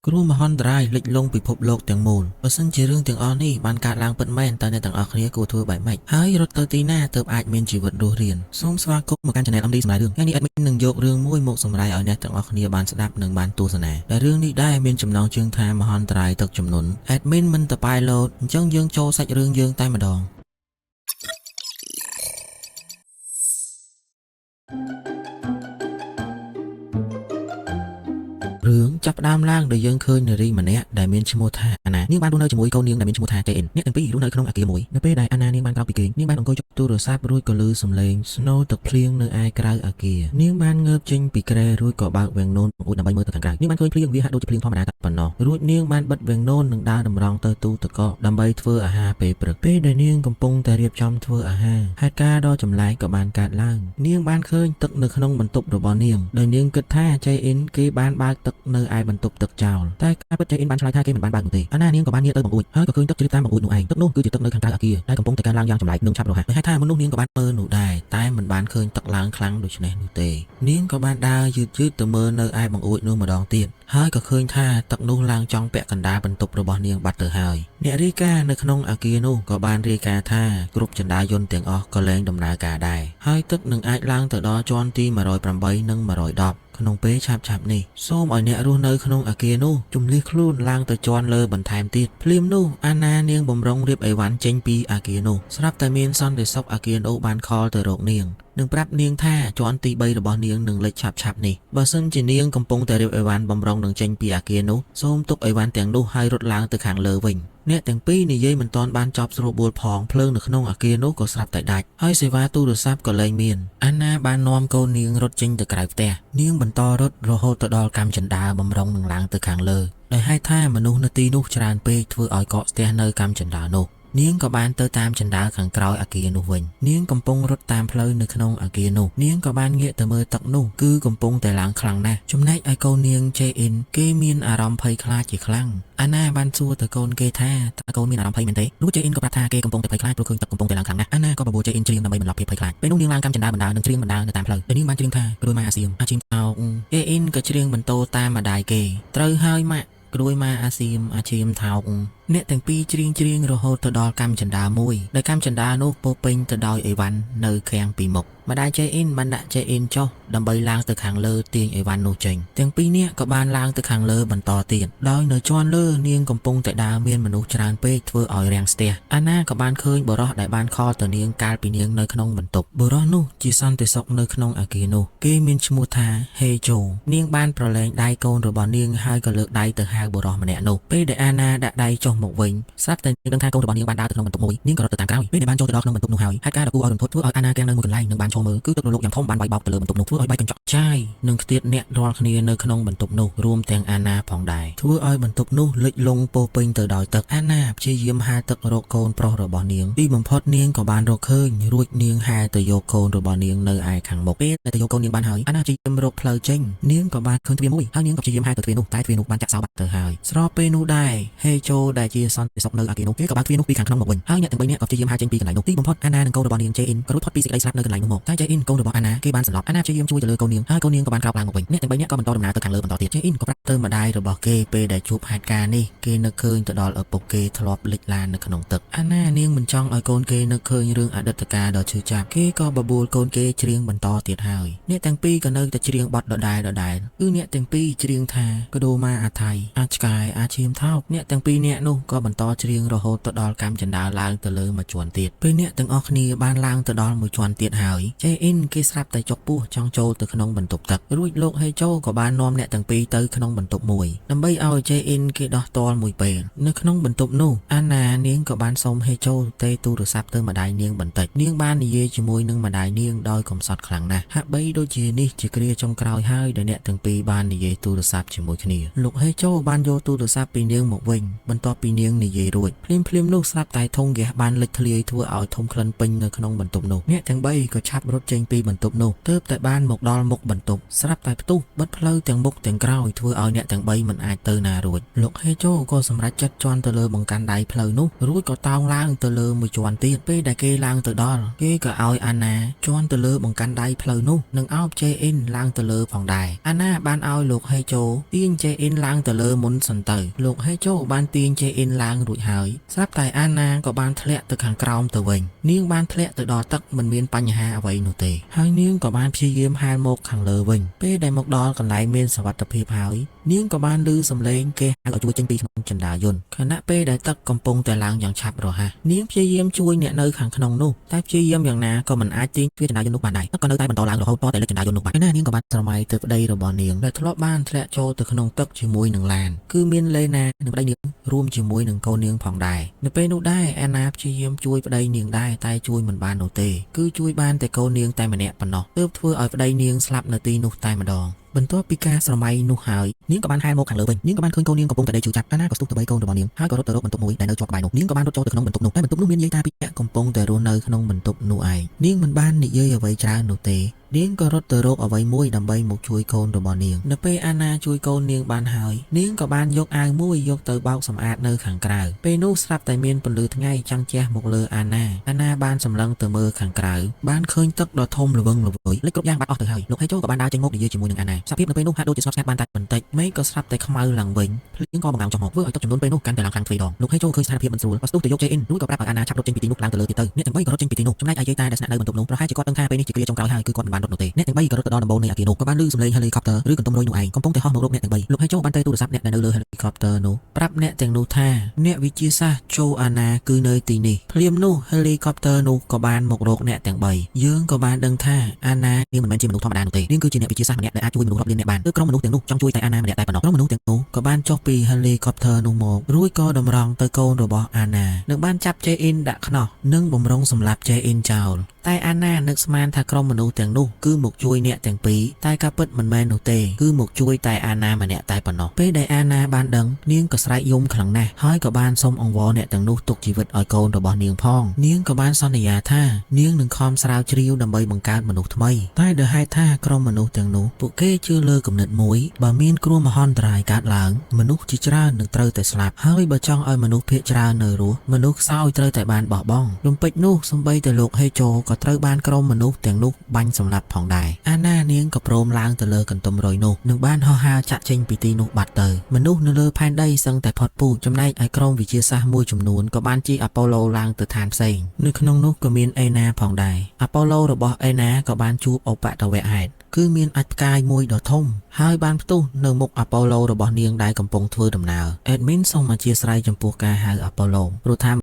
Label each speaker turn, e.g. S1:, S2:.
S1: គ្រូមហន្តរាយលិចលង់ពិភពលោកទាំងមូលបើសិនជារឿងទាំងអស់នេះបានកើតឡើងពិតមែនតើអ្នកទាំងអស់គ្នាគួរធ្វើបែបម៉េចហើយរត់ទៅទីណាទើបអាចមានជីវិតរស់រានសូមស្វាគមន៍មកកាន់ Channel MD សម្រាប់រឿងថ្ងៃនេះ admin នឹងយករឿងមួយមកសម្រាយឲ្យអ្នកទាំងអស់គ្នាបានស្ដាប់និងបានទស្សនាដែលរឿងនេះដែរមានចំណងជើងថាមហន្តរាយទឹកជំនន់ admin មិនតប៉ែលោតអញ្ចឹងយើងចូលសាច់រឿងយើងតែម្ដងរឿងចាប់ផ្ដើមឡើងដោយយើងឃើញនារីម្នាក់ដែលមានឈ្មោះថាអាណានាងបានរស់នៅជាមួយកូននាងដែលមានឈ្មោះថាចេអ៊ិនអ្នកទាំងពីររស់នៅក្នុងអគារមួយនៅពេលដែលអាណានាងបានក្រោកពីគេងនាងបានអង្គុយចុចទូរស័ព្ទរួចក៏ឮសំឡេងស្នូរទឹកភ្លៀងនៅឯក្រៅអគារនាងបានងើបចេញពីគ្រែរួចក៏បើកវាំងននបង្អួចដើម្បីមើលទៅខាងក្រៅនាងបានឃើញភ្លៀងវាហាក់ដូចជាភ្លៀងធម្មតាតែប៉ុណ្ណោះរួចនាងបានបិទវាំងនននិងដើរតម្រង់ទៅទូទឹកកកដើម្បីធ្វើអាហារពេលព្រឹកពេលដែលនាងកំពុងតែរៀបចំធ្វើអាហារហេតុការណ៍ដ៏ចម្លែកក៏បានកើតឡើងនាងបានឃើញទឹកនៅក្នុងបន្ទប់របស់នាងដោយនាងគិតថាចេអ៊ិនគេបានបើកទឹកនៅឯបន្ទប់ទឹកចោលតែការពិតចេអ៊ិនបានឆ្លើយថាគេមិនបានបើកនោះទេអាណានាងក៏បានងាកទៅបង្អួចហើយក៏ឃើញទឹកជ្រាបតាមបង្អួចនោះឯងទឹកនោះគឺជាទឹកនៅខាងក្រៅអគារដែលកំពុងតែកើនឡើងយ៉ាងចម្លែកនិងឆាប់រហ័សដោយហេតុថាមនុស្សនាងក៏បានមើលនោះដែរតែមិនបានឃើញទឹកឡើងខ្លាំងដូចនេះនោះទេនាងក៏បានដើរយឺតទៅមើលនៅឯបង្អួចនោះម្ដងទៀតហើយក៏ឃើញថាទឹកនោះឡើងចង់ពាក់កណ្ដាលបន្ទប់របស់នាងបាត់ទៅហើយអ្នករាយការណ៍នៅក្នុងអគារនោះក៏បានរាយការណ៍ថាគ្រប់ចណ្ដារយន្តទាំងអស់ក៏លែងដំណើរការដែរហើយទឹកនឹងអាចឡើងទៅដល់ជាន់ទី108និង110ក្នុងពេលឆាប់នេះសូមឲ្យអ្នករស់នៅក្នុងអគារនោះជម្លៀសខ្លួនឡើងទៅជាន់លើបន្ថែមទៀតភ្លាមនោះអាណានាងបំរុងរៀបអីវ៉ាន់ចេញពីអគារនោះស្រាប់តែមានសន្តិសុខអគារនោះបានខលទៅរកនាងនឹងប្រាប់នាងថាជាន់ទី3របស់នាងនឹងលេចឆាប់នេះបើសិនជានាងកំពុងតែរៀបអីវ៉ាន់បំរុងនឹងចេញពីអគារនោះសូមទុកអីវ៉ាន់ទាំងនោះហើយរត់ឡើងទៅខាងលើវិញអ្នកទាំងពីរនិយាយមិនទាន់បានចប់ស្រួលបួលផងភ្លើងនៅក្នុងអគារនោះក៏ស្រាប់តែដាច់ហើយសេវាទូរស័ព្ទក៏លែងមានអាណាបាននាំកូននាងរត់ចេញទៅក្រៅផ្ទះនាងបន្តរត់រហូតទៅដល់កាំចិន្តាបំរុងនឹងឡើងទៅខាងលើដោយហេតុថាមនុស្សនៅទីនោះច្រើនពេកធ្វើឲ្យកកស្ទះនៅកាំចិន្តានោះនាងក៏បានទៅតាមចិន្តាខាងក្រោយអគារនោះវិញនាងកំពុងរត់តាមផ្លូវនៅក្នុងអគារនោះនាងក៏បានងាកទៅមើលទឹកនោះគឺកំពុងតែឡើងខ្លាំងណាស់ចំណែកឯកូននាងចេអ៊ិនគេមានអារម្មណ៍ភ័យខ្លាចជាខ្លាំងអាណាបានសួរទៅកូនគេថាតើកូនមានអារម្មណ៍ភ័យមែនទេរួចចេអ៊ិនក៏ប្រាប់ថាគេកំពុងតែភ័យខ្លាចព្រោះឃើញទឹកកំពុងតែឡើងខ្លាំងណាស់អាណាក៏បបួលចេអ៊ិនច្រៀងដើម្បីបន្លប់ភាពភ័យខ្លាចពេលនោះនាងឡើងកាំចិន្តាបណ្ដានិងច្រៀងបណ្ដានៅតាមផ្លូវហើយនាងបានច្រៀងថាគ្រួយម៉ាអាសៀមអាជីមថោចេអ៊ិនក៏ច្រៀងបន្តតាមម្ដាយគេត្រូវហើយម៉ាក់គ្រួយម៉ាអាសៀមអាឈីមថោកអ្នកទាំងពីរច្រៀងរហូតទៅដល់កាំចិន្តាមួយដែលកាំចិន្តានោះពោពេញទៅដោយអីវ៉ាន់នៅខាងពីមុខម្ដាយចេអ៊ិនបានដាក់ចេអ៊ិនចុះដើម្បីឡើងទៅខាងលើទាញអីវ៉ាន់នោះចេញទាំងពីរនាក់ក៏បានឡើងទៅខាងលើបន្តទៀតដោយនៅជាន់លើនាងកំពុងតែដើរមានមនុស្សច្រើនពេកធ្វើឲ្យរាំងស្ទះអាណាក៏បានឃើញបុរសដែលបានខលទៅនាងកាលពីនាងនៅក្នុងបន្ទប់បុរសនោះជាសន្តិសុខនៅក្នុងអគារនោះគេមានឈ្មោះថាហេជូនាងបានប្រឡែងដៃកូនរបស់នាងហើយក៏លើកដៃទៅហៅបុរសម្នាក់នោះពេលដែលអាណាដាក់ដៃចុះមកវិញស្រាប់តែនាងដឹងថាកូនរបស់នាងបានដើរទៅក្នុងបន្ទប់មួយនាងក៏រត់ទៅតាមក្រោយពេលដែលបានចូលទៅដល់ក្នុងបន្ទប់នោះហើយហេតុការណ៍ដ៏គួរឲ្យរន្ធត់ធ្វើឲ្យអាណាទាំងនៅមួយកន្លែងនិងបានឈរមើលគឺទឹករលកយ៉ាងធំបានវាយបោកទៅលើបន្ទប់នោះធ្វើឲ្យបែកកញ្ចក់ចាយនិងខ្ទាតអ្នករាល់គ្នានៅក្នុងបន្ទប់នោះរួមទាំងអាណាផងដែរធ្វើឲ្យបន្ទប់នោះលិចលង់ពោពេញទៅដោយទឹកអាណាព្យាយាមហាលទឹករកកូនប្រុសរបស់នាងទីបំផុតនាងក៏បានរកឃើញរួចនាងហាលទៅយកកូនរបស់នាងនៅឯខាងមុខពេលដែលទៅយកកូននាងបានហើយអាណាព្យាយាមរកផ្លូវចេញនាងក៏បានឃើញទ្វារមួយហើយនាងក៏ព្យាយាមហាលទៅទ្វារនោះតែទ្វារនោះបានចាក់សោបាត់ទៅហើយស្របពេលនោះដែរហេជូដែលជាសន្តិសុខនៅអគារនោះគេក៏បើកទ្វារនោះពីខាងក្នុងមកវិញហើយអ្នកទាំង3នាក់ក៏ព្យាយាមហាលចេញពីកន្លែងនោះទីបំផុតអាណានិងកូនរបស់នាងចេអ៊ិនក៏រួចផុតពីសេចក្តីស្លាប់នៅកន្លែងនោះមកតែចេអ៊ិនកូនរបស់អាណាគេបានសន្លប់អាណាព្យាយាមជួយទៅលើកូននាងហើយកូននាងក៏បានក្រោកឡើងមកវិញអ្នកទាំង3នាក់ក៏បន្តដំណើរទៅខាងលើបន្តទៀតចេអ៊ិនក៏ប្រាប់ទៅម្ដាយរបស់គេពេលដែលជួបហេតុការណ៍នេះគេនឹកឃើញទៅដល់ឪពុកគេធ្លាប់លិចឡាននៅក្នុងទឹកអាណានាងមិនចង់ឲ្យកូនគេនឹកឃើញរឿងអតីតកាលដ៏ឈឺចាប់គេក៏បបួលកូនគេច្រៀងបន្តទៀតហើយអ្នកទាំងពីរក៏នៅតែច្រៀងបទដដែលគឺអ្នកទាំងពីរច្រៀងថាកដូម៉ាអាថៃអាចឆ្កែអាឈាមថោកអ្នកទាំងពីរនាក់នោះក៏បន្តច្រៀងរហូតទៅដល់កាំចិន្តាឡើងទៅលើមួយជាន់ទៀតពេលអ្នកទាំងអស់គ្នាបានឡើងទៅដល់មួយជាន់ទៀតហើយចេអ៊ិនគេស្រាប់តែចុកពោះចង់ចូលទៅក្នុងបន្ទប់ទឹករួចលោកហេជូក៏បាននាំអ្នកទាំងពីរទៅក្នុងបន្ទប់មួយដើម្បីឲ្យចេអ៊ិនគេដោះទាល់មួយពេលនៅក្នុងបន្ទប់នោះអាណានាងក៏បានសុំហេជូទេទូរស័ព្ទទៅម្ដាយនាងបន្តិចនាងបាននិយាយជាមួយនឹងម្ដាយនាងដោយកំសត់ខ្លាំងណាស់ហាក់បីដូចជានេះជាគ្រាចុងក្រោយហើយដែលអ្នកទាំងពីរបាននិយាយទូរស័ព្ទជាមួយគ្នាលោកហេជូបានយកទូរស័ព្ទពីនាងមកវិញបន្ទាប់ពី ពីនាងនិយាយរួចភ្លាមនោះស្រាប់តែធុងហ្គាសបានលេចធ្លាយធ្វើឲ្យធំក្លិនពេញនៅក្នុងបន្ទប់នោះអ្នកទាំង3ក៏ឆាប់រត់ចេញពីបន្ទប់នោះទើបតែបានមកដល់មុខបន្ទប់ស្រាប់តែផ្ទុះបិទផ្លូវទាំងមុខទាំងក្រោយធ្វើឲ្យអ្នកទាំង3មិនអាចទៅណារួចលោកហេជូក៏សម្រេចចិត្តជន់ទៅលើបង្កាន់ដៃផ្លូវនោះរួចក៏តោងឡើងទៅលើមួយជាន់ទៀតពេលដែលគេឡើងទៅដល់គេក៏ឲ្យអាណាជន់ទៅលើបង្កាន់ដៃផ្លូវនោះនិងអោបជេអ៊ីនឡើងទៅលើផងដែរអាណាបានឲ្យលោកហេជូទាញជេអ៊ីនឡើងទៅលើមុនសិនទៅលោកហេជូបានទាញជេអ៊ីនឡើងរួចហើយស្រាប់តែអាណាក៏បានធ្លាក់ទៅខាងក្រោមទៅវិញនាងបានធ្លាក់ទៅដល់ទឹកមិនមានបញ្ហាអ្វីនោះទេហើយនាងក៏បានព្យាយាមហាលមកខាងលើវិញពេលដែលមកដល់កន្លែងមានសុវត្ថិភាពហើយនាងក៏បានឮសំឡេងគេហៅឲ្យជួយចេញពីក្នុងចន្ទាយន្តខណៈពេលដែលទឹកកំពុងតែឡើងយ៉ាងឆាប់រហ័សនាងព្យាយាមជួយអ្នកនៅខាងក្នុងនោះតែព្យាយាមយ៉ាងណាក៏មិនអាចទាញទ្វារចន្ទាយន្តនោះបានដែរទឹកក៏នៅតែបន្តឡើងរហូតតតែលើចន្ទាយន្តនោះបានណានាងក៏បានស្រមៃទៅប្តីរបស់នាងដែលធ្លាប់បានធ្លាក់ចូលទៅក្នុងទឹកជាមួយនឹងឡានគឺមានលេណានិងប្តីនាងរួមជាមួយនឹងកូននាងផងដែរនៅពេលនោះដែរអាណាព្យាយាមជួយប្តីនាងដែរតែជួយមិនបាននោះទេគឺជួយបានតែកូននាងតែម្នាក់ប៉ុណ្ណោះទើបធ្វើឲ្យប្តីនាងស្លាប់នៅទីនោះតែម្ដងបន្ទាប់ពីការស្រមៃនោះហើយនាងក៏បានហែលមកខាងលើវិញនាងក៏បានឃើញកូននាងកំពុងតែដេកជឿចាប់អាណាក៏ស្ទុះទៅបីកូនរបស់នាងហើយក៏រត់ទៅរកបន្ទប់មួយដែលនៅជាប់ក្បែរនោះនាងក៏បានរត់ចូលទៅក្នុងបន្ទប់នោះតែបន្ទប់នោះមានយាយតាពីរនាក់កំពុងតែរស់នៅក្នុងបន្ទប់នោះឯងនាងមិនបាននិយាយអ្វីច្រើននោះទេនាងក៏រត់ទៅរកអ្វីមួយដើម្បីមកជួយកូនរបស់នាងនៅពេលអាណាជួយកូននាងបានហើយនាងក៏បានយកអាវមួយយកទៅបោកសម្អាតនៅខាងក្រៅពេលនោះស្រាប់តែមានពន្លឺថ្ងៃចាំងជះមកលើអាណាបានសម្លឹងទៅមើលខាងក្រៅបានឃើញទឹកដ៏ធំល្វឹងល្វើយលេចគ្រប់យ៉ាងបាត់អស់ទៅហើយលោកហេជូក៏បានដើរចេញមកនិយាយជាមួយនឹងអាណាសភាពនៅពេលនោះហាក់ដូចជាស្ងប់ស្ងាត់បានតែបន្តិចមេឃក៏ស្រាប់តែខ្មៅឡើងវិញភ្លៀងក៏បង្កើនចុះមកធ្វើឲ្យទឹកចំនួនពេលនោះកាន់តែឡើងខ្លាំងទ្វេដងលោកហេជូឃើញស្ថានភាពមិនស្រួលក៏ស្ទុះទៅយកជេអ៊ីនរួចក៏ប្រាប់ឲ្យអាណាឆាប់រត់ចេញពីទីនោះឡើងទៅលើទៀតទៅអ្នកទាំង3ក៏រត់ចេញពីទីនោះចំណែកឯយាយតាដែលស្នាក់នៅបន្ទប់នោះប្រហែលជាគាត់ដឹងថាពេលនេះជាគ្រាចុងក្រោយហើយគឺគាត់មិនបានរត់នោះទេអ្នកទាំង3ក៏រត់ទៅដល់ដំបូលនៃអគារនោះក៏បានឮសំឡេង helicopter ឬកន្ទុំរុយនោះឯងកំពុងតែហោះមករកអ្នកទាំង3លោកហេជូបានទៅទូរស័ព្ទអ្នកដែលនៅលើ helicopter នោះប្រាប់អ្នកទាំងនោះថាអ្នកវិទ្យាសាស្ត្រជូអាណាគឺនៅទីនេះភ្លាមនោះ helicopter នោះក៏បានមករកអ្នកទាំង3យើងក៏បានដឹងថាអាណានាងមិនមែនជាមនុស្សធម្មតានោះទេនាងគឺជាអ្នកវិទ្យាសាស្ត្រម្នាក់ដែលអាចជួយមនុស្សរាប់លានអ្នកបានគឺក្រុមមនុស្សទាំងនោះចង់ជួយតែអាណាម្នាក់តែប៉ុណ្ណោះក្រុមមនុស្សទាំងនោះក៏បានចុះពី helicopter នោះមករួចក៏តម្រង់ទៅកូនរបស់អាណានិងបានចាប់ជេអ៊ីនដាក់ខ្នោះនិងបំរុងសម្លាប់ជេអ៊ីនចោលតែអាណានឹកស្មានថាក្រុមមនុស្សទាំងនោះគឺមកជួយអ្នកទាំងពីរតែការពិតមិនមែននោះទេគឺមកជួយតែអាណាម្នាក់តែប៉ុណ្ណោះពេលដែលអាណាបានដឹងនាងក៏ស្រែកយំខ្លាំងណាស់ហើយក៏បានសុំអង្វរអ្នកទាំងនោះទុកជីវិតឲ្យកូនរបស់នាងផងនាងក៏បានសន្យាថានាងនឹងខំស្រាវជ្រាវដើម្បីបង្កើតមនុស្សថ្មីតែដោយហេតុថាក្រុមមនុស្សទាំងនោះពួកគេជឿលើគំនិតមួយបើមានគ្រោះមហន្តរាយកើតឡើងមនុស្សជាច្រើននឹងត្រូវតែស្លាប់ហើយបើចង់ឲ្យមនុស្សភាគច្រើននៅរស់មនុស្សខ្សោយត្រូវតែបានបោះបង់រំពេចនោះសំបីតែលោកហេជូក៏ត្រូវបានក្រុមមនុស្សទាំងនោះបាញ់សម្លាប់ផងដែរអាណានាងក៏ព្រមឡើងទៅលើកន្ទុំរុយនោះនិងបានហោះហើរចាក់ចេញពីទីនោះបាត់ទៅមនុស្សនៅលើផែនដីសឹងតែផុតពូជចំណែកឯក្រុមវិទ្យាសាស្ត្រមួយចំនួនក៏បានជិះអាប៉ូឡូឡើងទៅឋានផ្សេងនៅក្នុងនោះក៏មានអេណាផងដែរអាប៉ូឡូរបស់អេណាក៏បានជួបឧបទ្ទវហេតុគឺមានអាចផ្កាយមួយដ៏ធំហើយបានផ្ទុះនៅមុខអាប៉ូឡូរបស់នាងដែលកំពុងធ្វើដំណើរអេដមីនសូមអធិស្ឋានចំពោះការហៅអាប៉ូឡូព្រោះថា